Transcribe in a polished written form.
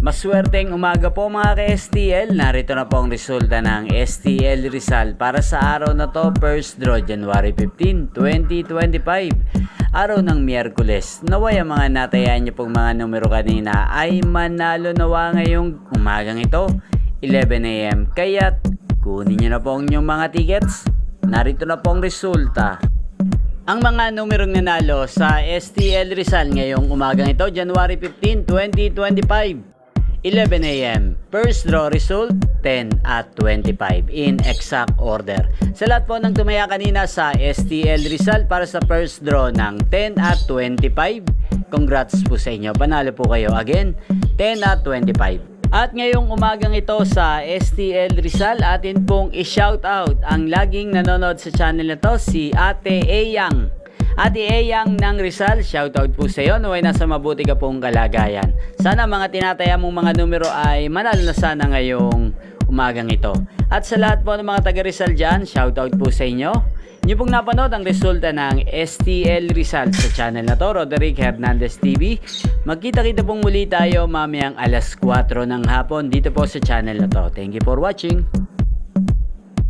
Maswerteng umaga po mga ka-STL. Narito na po ang resulta ng STL Rizal para sa araw na to, first draw January 15, 2025. Araw ng Miyerkules. Naway ang mga natayaan niyo pong mga numero kanina ay manalo nawa ngayong umagang ito, 11 AM. Kaya't kunin niyo na po ang inyong mga tickets. Narito na po ang resulta. Ang mga numerong nanalo sa STL Rizal ngayong umagang ito, January 15, 2025. 11 AM. First draw result, 10 at 25 in exact order. Sa lahat po ng tumaya kanina sa STL Rizal para sa first draw ng 10 at 25, congrats po sa inyo. Panalo po kayo again, 10 at 25. At ngayong umagang ito sa STL Rizal, atin pong i-shoutout ang laging nanonood sa channel na to, si Ate Eyang. Ate Eyang ng Rizal, shoutout po sa iyo. Naway nasa mabuti ka pong kalagayan. Sana mga tinataya mong mga numero ay manalo na sana ngayong umagang ito. At sa lahat po ng mga taga Rizal dyan, shoutout po sa inyo. Inyo pong napanood ang resulta ng STL Rizal sa channel na to, Roderick Hernandez TV. Magkita-kita pong muli tayo mamayang alas 4 ng hapon dito po sa channel na to. Thank you for watching.